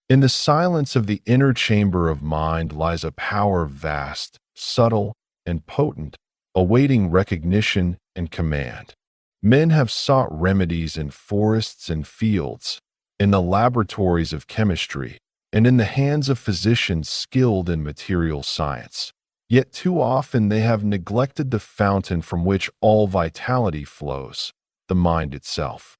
In the silence of the inner chamber of mind lies a power vast, subtle, and potent, awaiting recognition and command. Men have sought remedies in forests and fields, in the laboratories of chemistry, and in the hands of physicians skilled in material science. Yet too often they have neglected the fountain from which all vitality flows, the mind itself.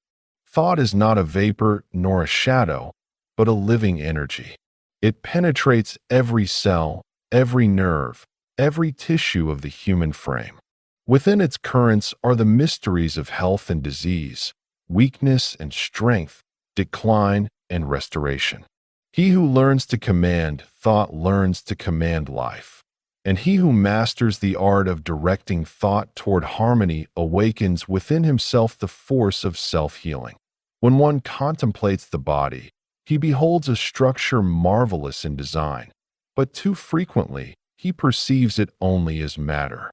Thought is not a vapor nor a shadow, but a living energy. It penetrates every cell, every nerve, every tissue of the human frame. Within its currents are the mysteries of health and disease, weakness and strength, decline and restoration. He who learns to command thought learns to command life. And he who masters the art of directing thought toward harmony awakens within himself the force of self-healing. When one contemplates the body, he beholds a structure marvelous in design, but too frequently he perceives it only as matter.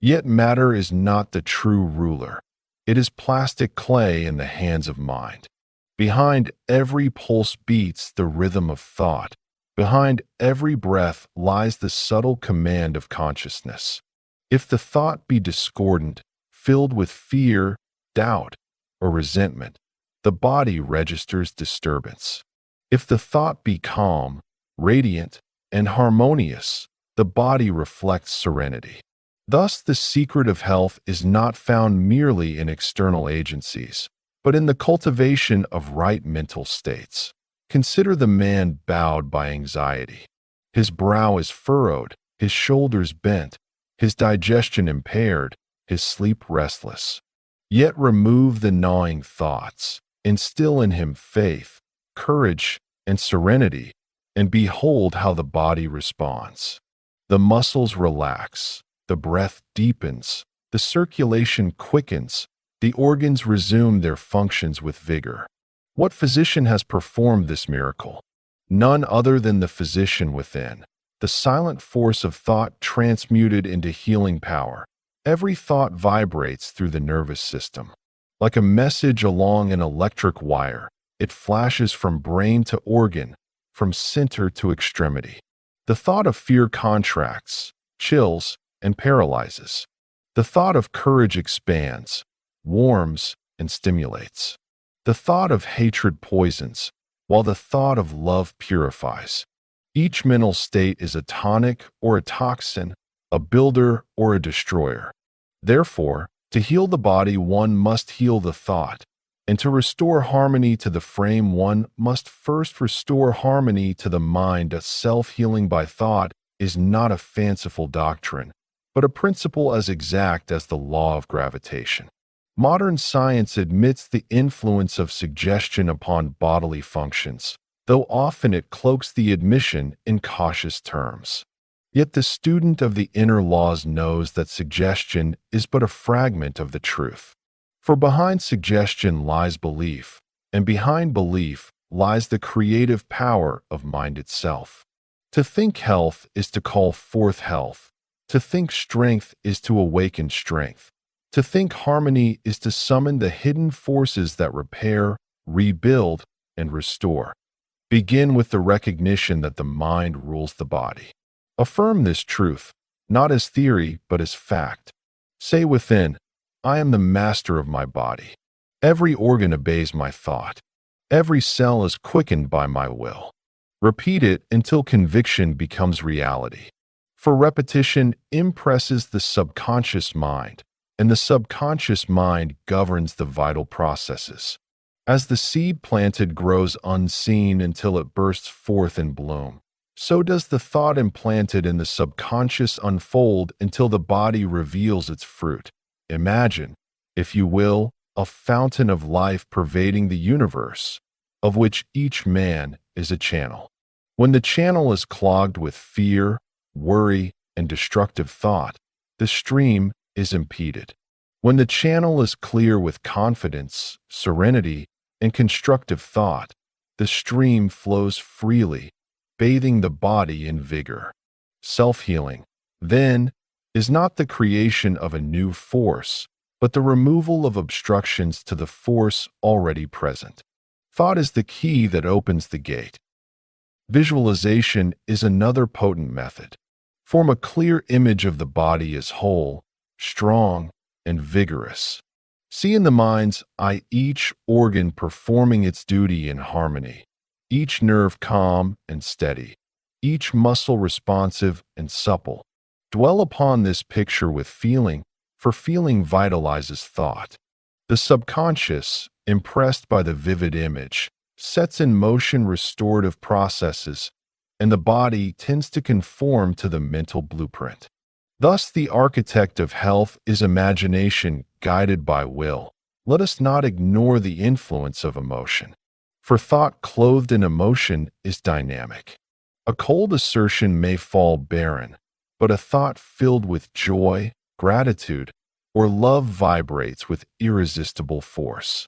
Yet matter is not the true ruler. It is plastic clay in the hands of mind. Behind every pulse beats the rhythm of thought. Behind every breath lies the subtle command of consciousness. If the thought be discordant, filled with fear, doubt, or resentment, the body registers disturbance. If the thought be calm, radiant, and harmonious, the body reflects serenity. Thus, the secret of health is not found merely in external agencies, but in the cultivation of right mental states. Consider the man bowed by anxiety. His brow is furrowed, his shoulders bent, his digestion impaired, his sleep restless. Yet remove the gnawing thoughts, instill in him faith, courage, and serenity, and behold how the body responds. The muscles relax, the breath deepens, the circulation quickens, the organs resume their functions with vigor. What physician has performed this miracle? None other than the physician within, the silent force of thought transmuted into healing power. Every thought vibrates through the nervous system. Like a message along an electric wire, it flashes from brain to organ, from center to extremity. The thought of fear contracts, chills, and paralyzes. The thought of courage expands, warms, and stimulates. The thought of hatred poisons, while the thought of love purifies. Each mental state is a tonic or a toxin, a builder or a destroyer. Therefore, to heal the body, one must heal the thought, and to restore harmony to the frame, one must first restore harmony to the mind. A self-healing by thought is not a fanciful doctrine, but a principle as exact as the law of gravitation. Modern science admits the influence of suggestion upon bodily functions, though often it cloaks the admission in cautious terms. Yet the student of the inner laws knows that suggestion is but a fragment of the truth. For behind suggestion lies belief, and behind belief lies the creative power of mind itself. To think health is to call forth health. To think strength is to awaken strength. To think harmony is to summon the hidden forces that repair, rebuild, and restore. Begin with the recognition that the mind rules the body. Affirm this truth, not as theory, but as fact. Say within, I am the master of my body. Every organ obeys my thought. Every cell is quickened by my will. Repeat it until conviction becomes reality. For repetition impresses the subconscious mind, and the subconscious mind governs the vital processes. As the seed planted grows unseen until it bursts forth in bloom, so does the thought implanted in the subconscious unfold until the body reveals its fruit. Imagine, if you will, a fountain of life pervading the universe, of which each man is a channel. When the channel is clogged with fear, worry, and destructive thought, the stream is impeded. When the channel is clear with confidence, serenity, and constructive thought, the stream flows freely, bathing the body in vigor. Self-healing, then, is not the creation of a new force, but the removal of obstructions to the force already present. Thought is the key that opens the gate. Visualization is another potent method. Form a clear image of the body as whole, strong, and vigorous. See in the mind's eye each organ performing its duty in harmony, each nerve calm and steady, each muscle responsive and supple. Dwell upon this picture with feeling, for feeling vitalizes thought. The subconscious, impressed by the vivid image, sets in motion restorative processes, and the body tends to conform to the mental blueprint. Thus, the architect of health is imagination guided by will. Let us not ignore the influence of emotion, for thought clothed in emotion is dynamic. A cold assertion may fall barren, but a thought filled with joy, gratitude, or love vibrates with irresistible force.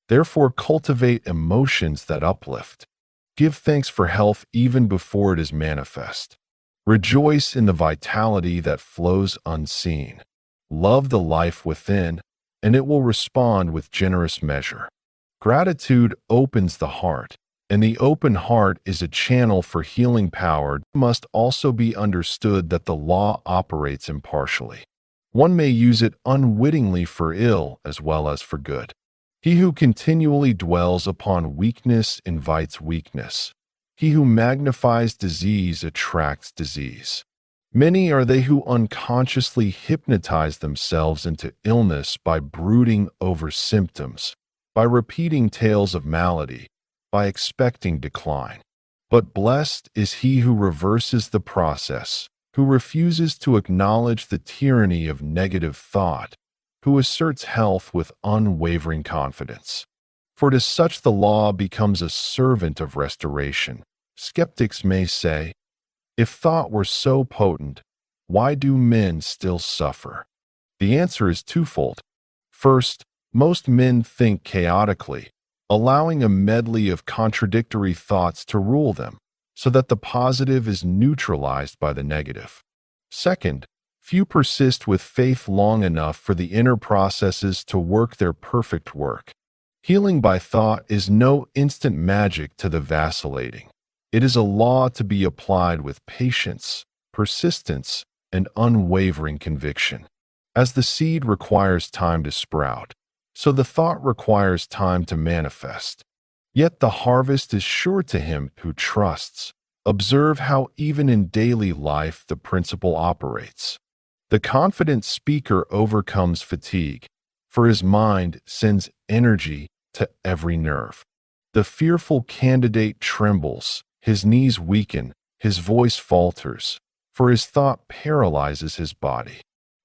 Therefore, cultivate emotions that uplift. Give thanks for health even before it is manifest. Rejoice in the vitality that flows unseen. Love the life within, and it will respond with generous measure. Gratitude opens the heart, and the open heart is a channel for healing power. It must also be understood that the law operates impartially. One may use it unwittingly for ill as well as for good. He who continually dwells upon weakness invites weakness. He who magnifies disease attracts disease. Many are they who unconsciously hypnotize themselves into illness by brooding over symptoms, by repeating tales of malady, by expecting decline. But blessed is he who reverses the process, who refuses to acknowledge the tyranny of negative thought, who asserts health with unwavering confidence. For to such the law becomes a servant of restoration. Skeptics may say, if thought were so potent, why do men still suffer? The answer is twofold. First, most men think chaotically, allowing a medley of contradictory thoughts to rule them, so that the positive is neutralized by the negative. Second, few persist with faith long enough for the inner processes to work their perfect work. Healing by thought is no instant magic to the vacillating. It is a law to be applied with patience, persistence, and unwavering conviction. As the seed requires time to sprout, so the thought requires time to manifest. Yet the harvest is sure to him who trusts. Observe how even in daily life the principle operates. The confident speaker overcomes fatigue, for his mind sends energy to every nerve. The fearful candidate trembles, his knees weaken, his voice falters, for his thought paralyzes his body.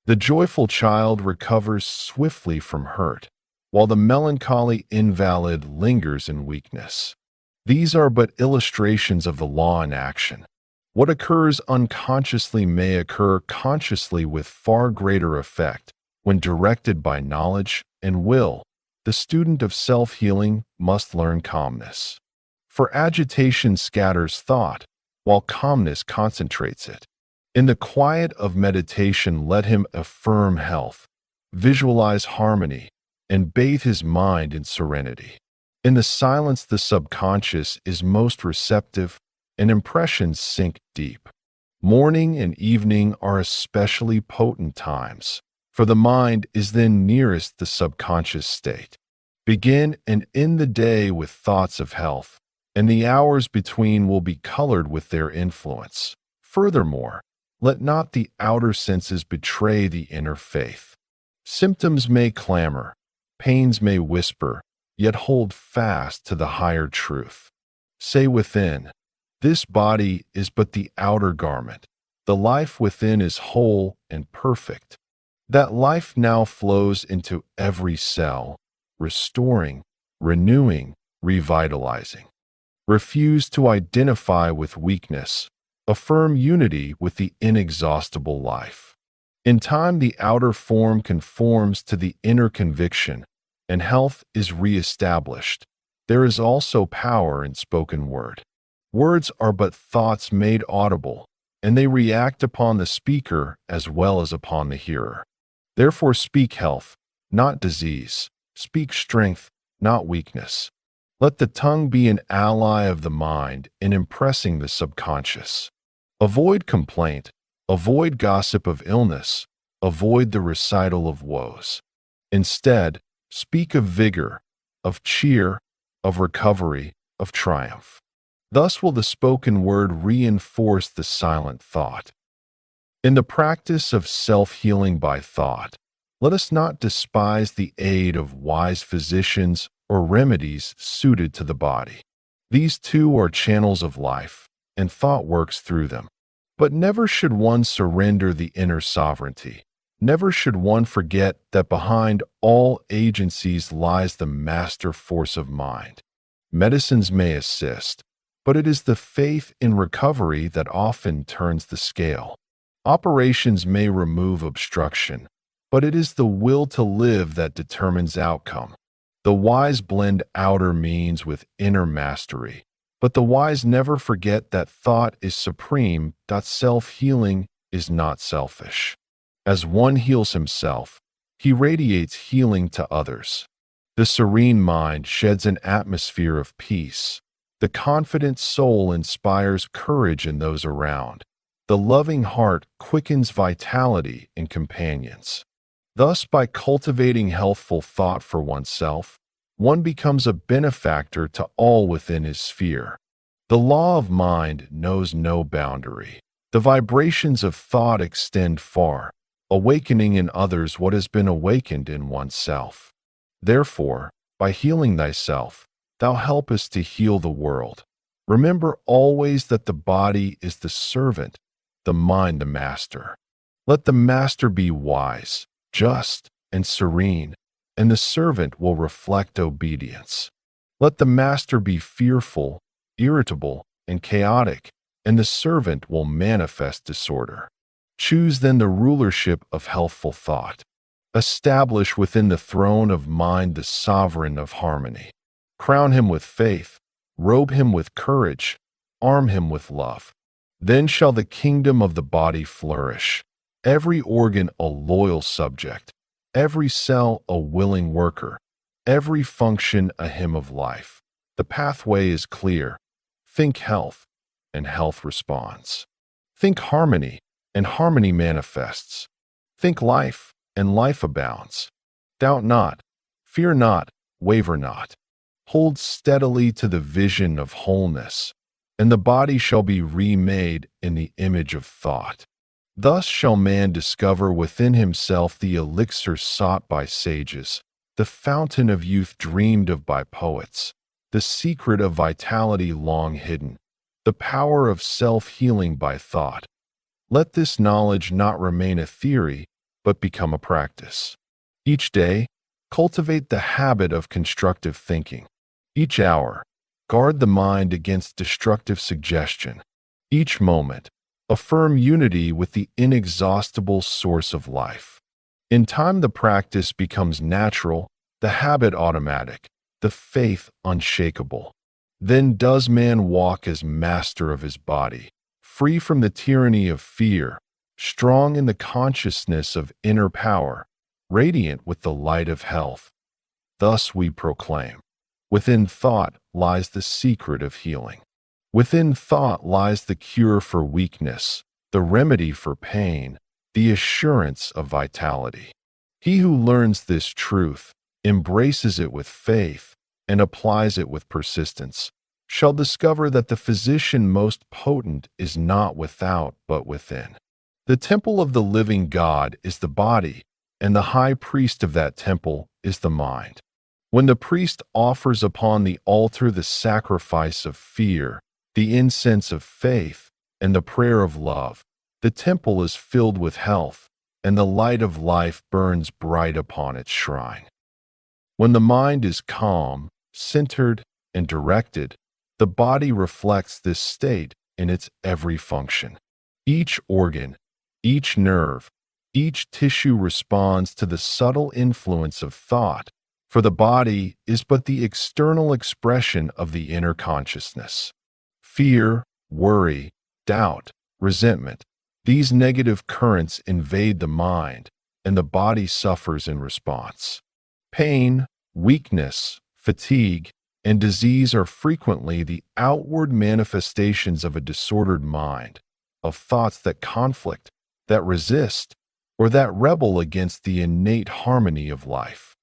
The joyful child recovers swiftly from hurt, while the melancholy invalid lingers in weakness. These are but illustrations of the law in action. What occurs unconsciously may occur consciously with far greater effect when directed by knowledge and will. The student of self-healing must learn calmness. For agitation scatters thought, while calmness concentrates it. In the quiet of meditation, let him affirm health, visualize harmony, and bathe his mind in serenity. In the silence, the subconscious is most receptive, and impressions sink deep. Morning and evening are especially potent times, for the mind is then nearest the subconscious state. Begin and end the day with thoughts of health, and the hours between will be colored with their influence. Furthermore, let not the outer senses betray the inner faith. Symptoms may clamor, pains may whisper, yet hold fast to the higher truth. Say within, this body is but the outer garment. The life within is whole and perfect. That life now flows into every cell, restoring, renewing, revitalizing. Refuse to identify with weakness. Affirm unity with the inexhaustible life. In time, the outer form conforms to the inner conviction, and health is reestablished. There is also power in spoken word. Words are but thoughts made audible, and they react upon the speaker as well as upon the hearer. Therefore speak health, not disease. Speak strength, not weakness. Let the tongue be an ally of the mind in impressing the subconscious. Avoid complaint, avoid gossip of illness, avoid the recital of woes. Instead, speak of vigor, of cheer, of recovery, of triumph. Thus will the spoken word reinforce the silent thought. In the practice of self-healing by thought, let us not despise the aid of wise physicians or remedies suited to the body. These too are channels of life, and thought works through them. But never should one surrender the inner sovereignty. Never should one forget that behind all agencies lies the master force of mind. Medicines may assist, but it is the faith in recovery that often turns the scale. Operations may remove obstruction, but it is the will to live that determines outcome. The wise blend outer means with inner mastery, but the wise never forget that thought is supreme, that self-healing is not selfish. As one heals himself, he radiates healing to others. The serene mind sheds an atmosphere of peace. The confident soul inspires courage in those around. The loving heart quickens vitality in companions. Thus, by cultivating healthful thought for oneself, one becomes a benefactor to all within his sphere. The law of mind knows no boundary. The vibrations of thought extend far, awakening in others what has been awakened in oneself. Therefore, by healing thyself, thou helpest to heal the world. Remember always that the body is the servant, the mind the master. Let the master be wise, just, and serene, and the servant will reflect obedience. Let the master be fearful, irritable, and chaotic, and the servant will manifest disorder. Choose then the rulership of healthful thought. Establish within the throne of mind the sovereign of harmony. Crown him with faith, robe him with courage, arm him with love. Then shall the kingdom of the body flourish, every organ a loyal subject, every cell a willing worker, every function a hymn of life. The pathway is clear. Think health, and health responds. Think harmony, and harmony manifests. Think life, and life abounds. Doubt not, fear not, waver not. Hold steadily to the vision of wholeness, and the body shall be remade in the image of thought. Thus shall man discover within himself the elixir sought by sages, the fountain of youth dreamed of by poets, the secret of vitality long hidden, the power of self-healing by thought. Let this knowledge not remain a theory, but become a practice. Each day, cultivate the habit of constructive thinking. Each hour, guard the mind against destructive suggestion. Each moment, affirm unity with the inexhaustible source of life. In time, the practice becomes natural, the habit automatic, the faith unshakable. Then does man walk as master of his body, free from the tyranny of fear, strong in the consciousness of inner power, radiant with the light of health. Thus we proclaim, within thought lies the secret of healing. Within thought lies the cure for weakness, the remedy for pain, the assurance of vitality. He who learns this truth, embraces it with faith, and applies it with persistence, shall discover that the physician most potent is not without but within. The temple of the living God is the body, and the high priest of that temple is the mind. When the priest offers upon the altar the sacrifice of fear, the incense of faith, and the prayer of love, the temple is filled with health, and the light of life burns bright upon its shrine. When the mind is calm, centered, and directed, the body reflects this state in its every function. Each organ, each nerve, each tissue responds to the subtle influence of thought, for the body is but the external expression of the inner consciousness. Fear, worry, doubt, resentment, these negative currents invade the mind, and the body suffers in response. Pain, weakness, fatigue, and disease are frequently the outward manifestations of a disordered mind, of thoughts that conflict, that resist, or that rebel against the innate harmony of life.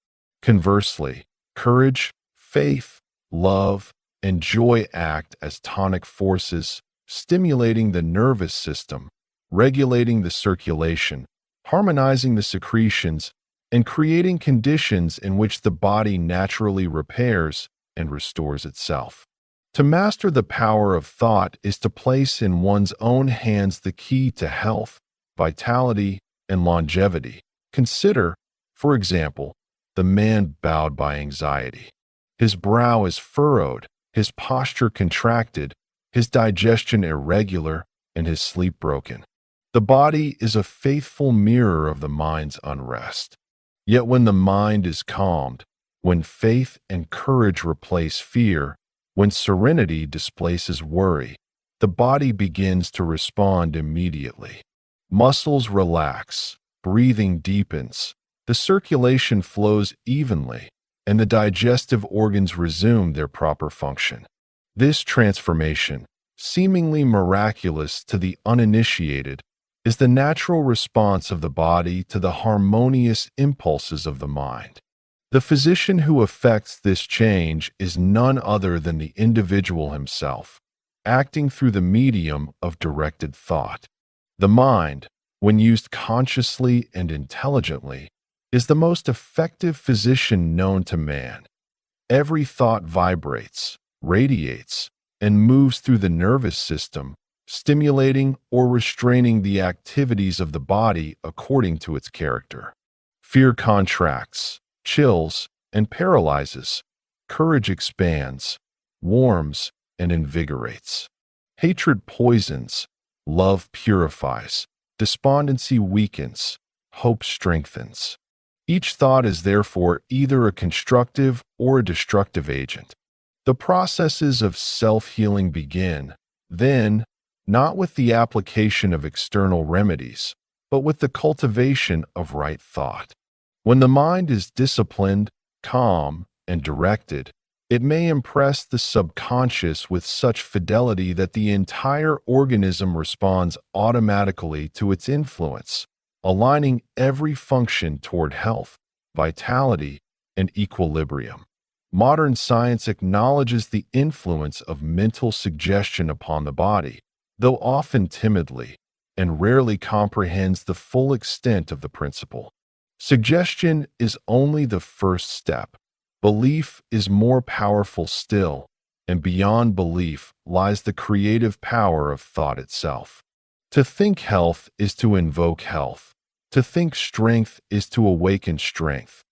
Conversely, courage, faith, love, and joy act as tonic forces, stimulating the nervous system, regulating the circulation, harmonizing the secretions, and creating conditions in which the body naturally repairs and restores itself. To master the power of thought is to place in one's own hands the key to health, vitality, and longevity. Consider, for example, the man bowed by anxiety. His brow is furrowed, his posture contracted, his digestion irregular, and his sleep broken. The body is a faithful mirror of the mind's unrest. Yet when the mind is calmed, when faith and courage replace fear, when serenity displaces worry, the body begins to respond immediately. Muscles relax, breathing deepens, the circulation flows evenly, and the digestive organs resume their proper function. This transformation, seemingly miraculous to the uninitiated, is the natural response of the body to the harmonious impulses of the mind. The physician who effects this change is none other than the individual himself, acting through the medium of directed thought. The mind, when used consciously and intelligently, is the most effective physician known to man. Every thought vibrates, radiates, and moves through the nervous system, stimulating or restraining the activities of the body according to its character. Fear contracts, chills, and paralyzes. Courage expands, warms, and invigorates. Hatred poisons, love purifies, despondency weakens, hope strengthens. Each thought is therefore either a constructive or a destructive agent. The processes of self-healing begin, then, not with the application of external remedies, but with the cultivation of right thought. When the mind is disciplined, calm, and directed, it may impress the subconscious with such fidelity that the entire organism responds automatically to its influence, aligning every function toward health, vitality, and equilibrium. Modern science acknowledges the influence of mental suggestion upon the body, though often timidly, and rarely comprehends the full extent of the principle. Suggestion is only the first step. Belief is more powerful still, and beyond belief lies the creative power of thought itself. To think health is to invoke health. To think strength is to awaken strength.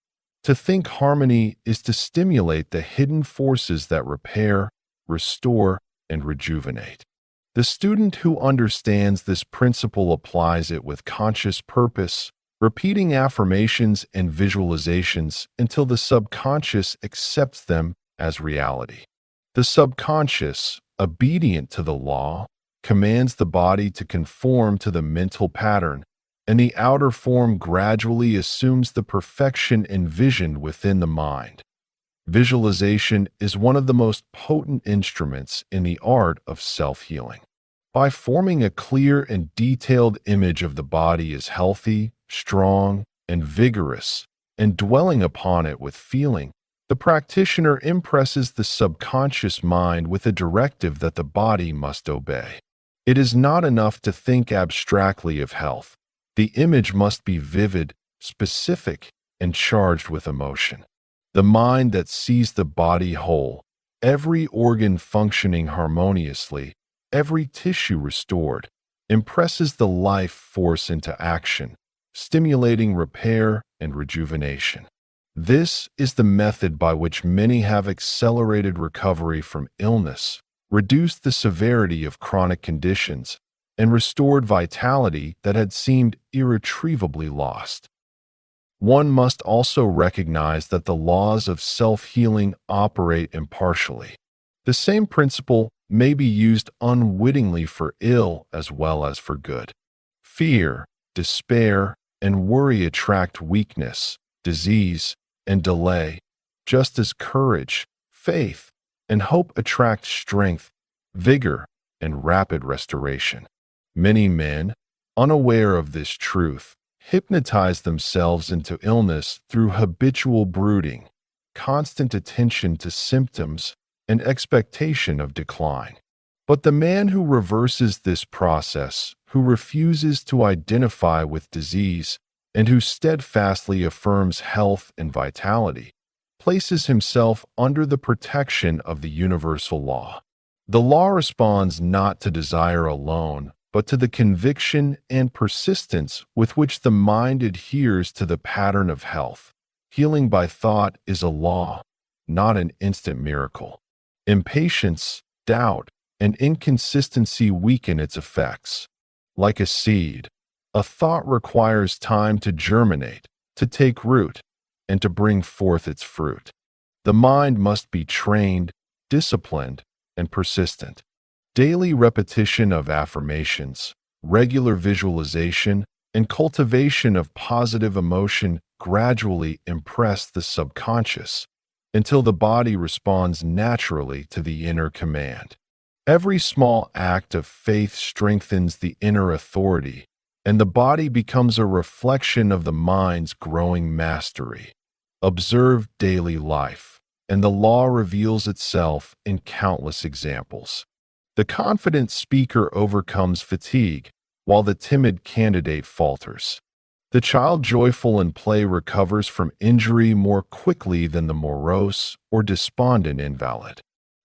To think harmony is to stimulate the hidden forces that repair, restore, and rejuvenate. The student who understands this principle applies it with conscious purpose, repeating affirmations and visualizations until the subconscious accepts them as reality. The subconscious, obedient to the law, commands the body to conform to the mental pattern, and the outer form gradually assumes the perfection envisioned within the mind. Visualization is one of the most potent instruments in the art of self-healing. By forming a clear and detailed image of the body as healthy, strong, and vigorous, and dwelling upon it with feeling, the practitioner impresses the subconscious mind with a directive that the body must obey. It is not enough to think abstractly of health. The image must be vivid, specific, and charged with emotion. The mind that sees the body whole, every organ functioning harmoniously, every tissue restored, impresses the life force into action, stimulating repair and rejuvenation. This is the method by which many have accelerated recovery from illness, reduced the severity of chronic conditions, and restored vitality that had seemed irretrievably lost. One must also recognize that the laws of self-healing operate impartially. The same principle may be used unwittingly for ill as well as for good. Fear, despair, and worry attract weakness, disease, and delay, just as courage, faith, and hope attracts strength, vigor, and rapid restoration. Many men, unaware of this truth, hypnotize themselves into illness through habitual brooding, constant attention to symptoms, and expectation of decline. But the man who reverses this process, who refuses to identify with disease, and who steadfastly affirms health and vitality, places himself under the protection of the universal law. The law responds not to desire alone, but to the conviction and persistence with which the mind adheres to the pattern of health. Healing by thought is a law, not an instant miracle. Impatience, doubt, and inconsistency weaken its effects. Like a seed, a thought requires time to germinate, to take root, and to bring forth its fruit. The mind must be trained, disciplined, and persistent. Daily repetition of affirmations, regular visualization, and cultivation of positive emotion gradually impress the subconscious until the body responds naturally to the inner command. Every small act of faith strengthens the inner authority, and the body becomes a reflection of the mind's growing mastery. Observe daily life, and the law reveals itself in countless examples. The confident speaker overcomes fatigue, while the timid candidate falters. The child joyful in play recovers from injury more quickly than the morose or despondent invalid.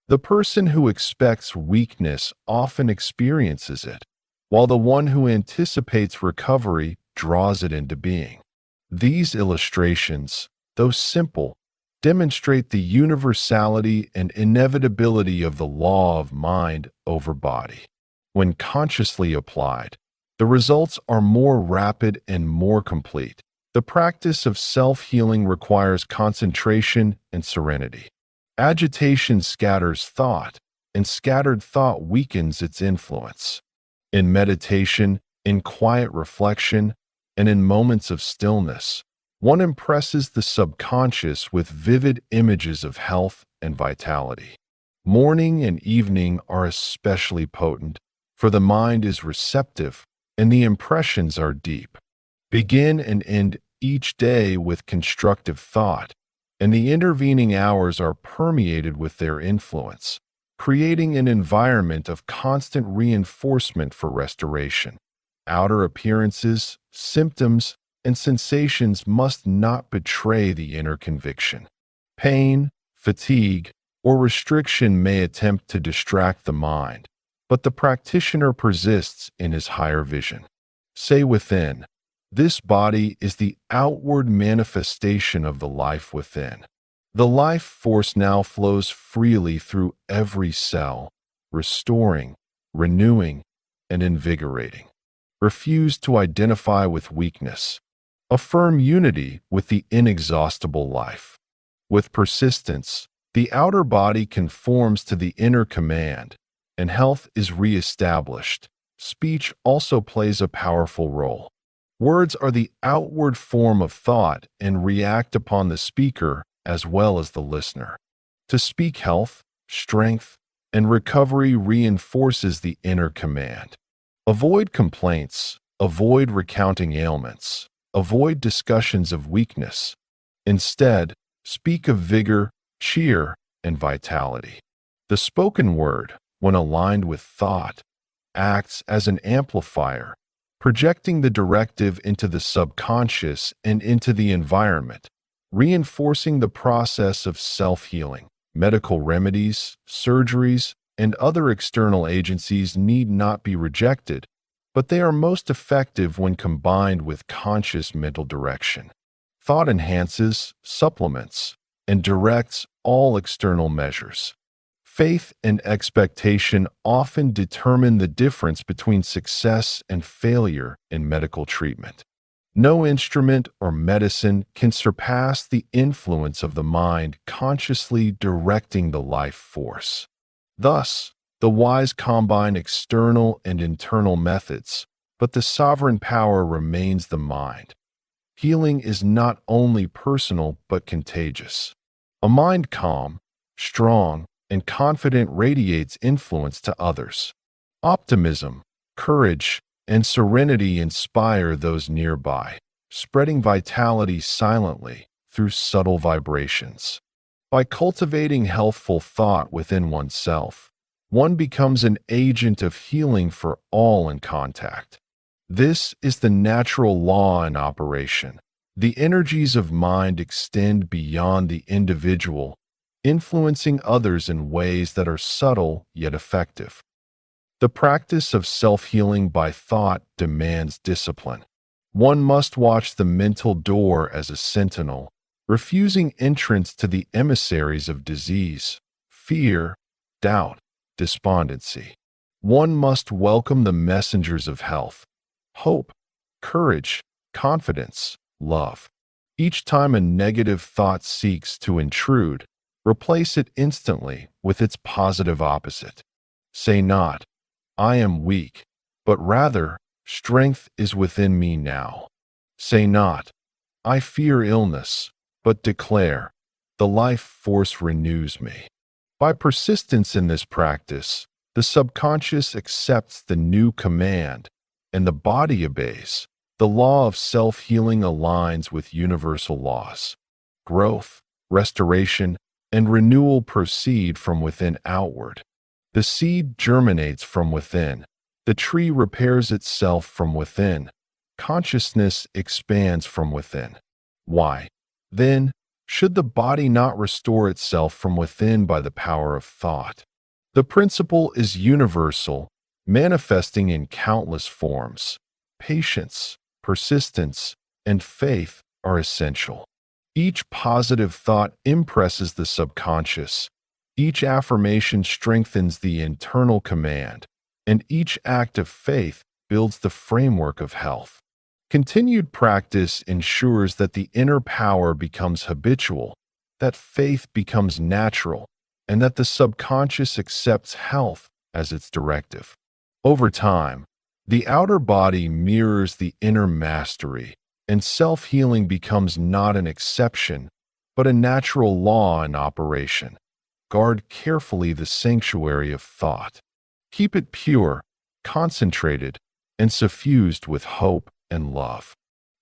The person who expects weakness often experiences it, while the one who anticipates recovery draws it into being. These illustrations, though simple, demonstrate the universality and inevitability of the law of mind over body. When consciously applied, the results are more rapid and more complete. The practice of self-healing requires concentration and serenity. Agitation scatters thought, and scattered thought weakens its influence. In meditation, in quiet reflection, and in moments of stillness, one impresses the subconscious with vivid images of health and vitality. Morning and evening are especially potent, for the mind is receptive and the impressions are deep. Begin and end each day with constructive thought, and the intervening hours are permeated with their influence, creating an environment of constant reinforcement for restoration. Outer appearances, symptoms, and sensations must not betray the inner conviction. Pain, fatigue, or restriction may attempt to distract the mind, but the practitioner persists in his higher vision. Say within, "This body is the outward manifestation of the life within." The life force now flows freely through every cell, restoring, renewing, and invigorating. Refuse to identify with weakness. Affirm unity with the inexhaustible life. With persistence, the outer body conforms to the inner command, and health is reestablished. Speech also plays a powerful role. Words are the outward form of thought and react upon the speaker as well as the listener. To speak health, strength, and recovery reinforces the inner command. Avoid complaints, avoid recounting ailments, avoid discussions of weakness. Instead, speak of vigor, cheer, and vitality. The spoken word, when aligned with thought, acts as an amplifier, projecting the directive into the subconscious and into the environment, reinforcing the process of self-healing. Medical remedies, surgeries, and other external agencies need not be rejected, but they are most effective when combined with conscious mental direction. Thought enhances, supplements, and directs all external measures. Faith and expectation often determine the difference between success and failure in medical treatment. No instrument or medicine can surpass the influence of the mind consciously directing the life force. Thus, the wise combine external and internal methods, but the sovereign power remains the mind. Healing is not only personal but contagious. A mind calm, strong, and confident radiates influence to others. Optimism, courage, and serenity inspire those nearby, spreading vitality silently through subtle vibrations. By cultivating healthful thought within oneself, one becomes an agent of healing for all in contact. This is the natural law in operation. The energies of mind extend beyond the individual, influencing others in ways that are subtle yet effective. The practice of self-healing by thought demands discipline. One must watch the mental door as a sentinel, refusing entrance to the emissaries of disease, fear, doubt, despondency. One must welcome the messengers of health, hope, courage, confidence, love. Each time a negative thought seeks to intrude, replace it instantly with its positive opposite. Say not, I am weak, but rather, strength is within me now. Say not, I fear illness, but declare, the life force renews me. By persistence in this practice, the subconscious accepts the new command, and the body obeys. The law of self-healing aligns with universal laws. Growth, restoration, and renewal proceed from within outward. The seed germinates from within. The tree repairs itself from within. Consciousness expands from within. Why, then, should the body not restore itself from within by the power of thought? The principle is universal, manifesting in countless forms. Patience, persistence, and faith are essential. Each positive thought impresses the subconscious. Each affirmation strengthens the internal command, and each act of faith builds the framework of health. Continued practice ensures that the inner power becomes habitual, that faith becomes natural, and that the subconscious accepts health as its directive. Over time, the outer body mirrors the inner mastery, and self-healing becomes not an exception, but a natural law in operation. Guard carefully the sanctuary of thought. Keep it pure, concentrated, and suffused with hope and love.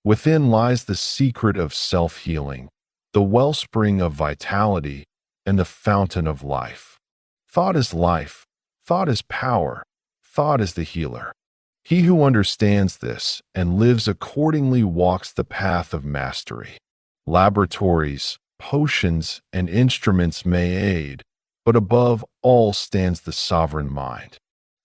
Within lies the secret of self-healing, the wellspring of vitality, and the fountain of life. Thought is life. Thought is power. Thought is the healer. He who understands this and lives accordingly walks the path of mastery. Laboratories, potions, and instruments may aid, but above all stands the sovereign mind.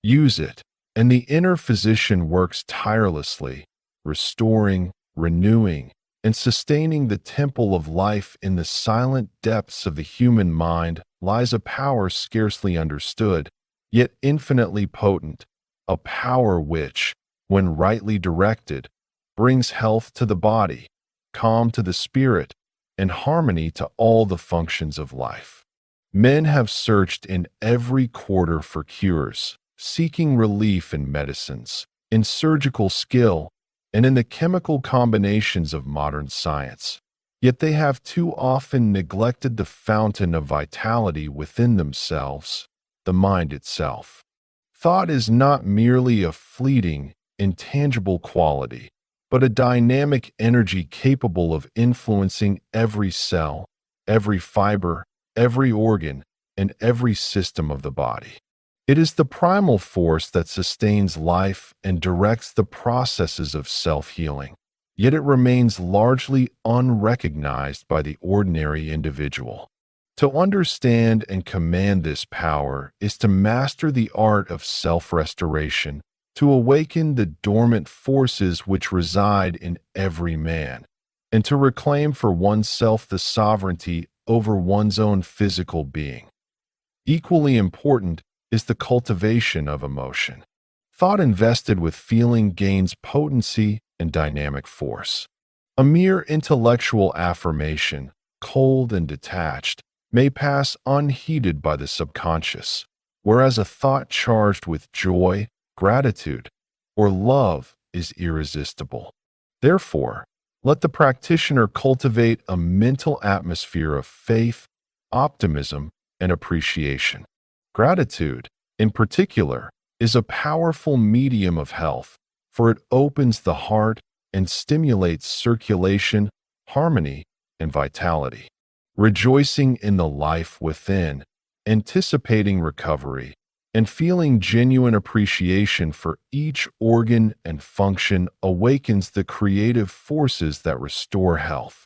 Use it, and the inner physician works tirelessly, restoring, renewing, and sustaining the temple of life. In the silent depths of the human mind lies a power scarcely understood, yet infinitely potent, a power which, when rightly directed, brings health to the body, calm to the spirit, and harmony to all the functions of life. Men have searched in every quarter for cures, seeking relief in medicines, in surgical skill, and in the chemical combinations of modern science. Yet they have too often neglected the fountain of vitality within themselves, the mind itself. Thought is not merely a fleeting, intangible quality, but a dynamic energy capable of influencing every cell, every fiber, every organ, and every system of the body. It is the primal force that sustains life and directs the processes of self-healing, yet it remains largely unrecognized by the ordinary individual. To understand and command this power is to master the art of self-restoration, to awaken the dormant forces which reside in every man, and to reclaim for oneself the sovereignty over one's own physical being. Equally important is the cultivation of emotion. Thought invested with feeling gains potency and dynamic force. A mere intellectual affirmation, cold and detached, may pass unheeded by the subconscious, whereas a thought charged with joy, gratitude, or love is irresistible. Therefore, let the practitioner cultivate a mental atmosphere of faith, optimism, and appreciation. Gratitude, in particular, is a powerful medium of health, for it opens the heart and stimulates circulation, harmony, and vitality. Rejoicing in the life within, anticipating recovery, and feeling genuine appreciation for each organ and function awakens the creative forces that restore health.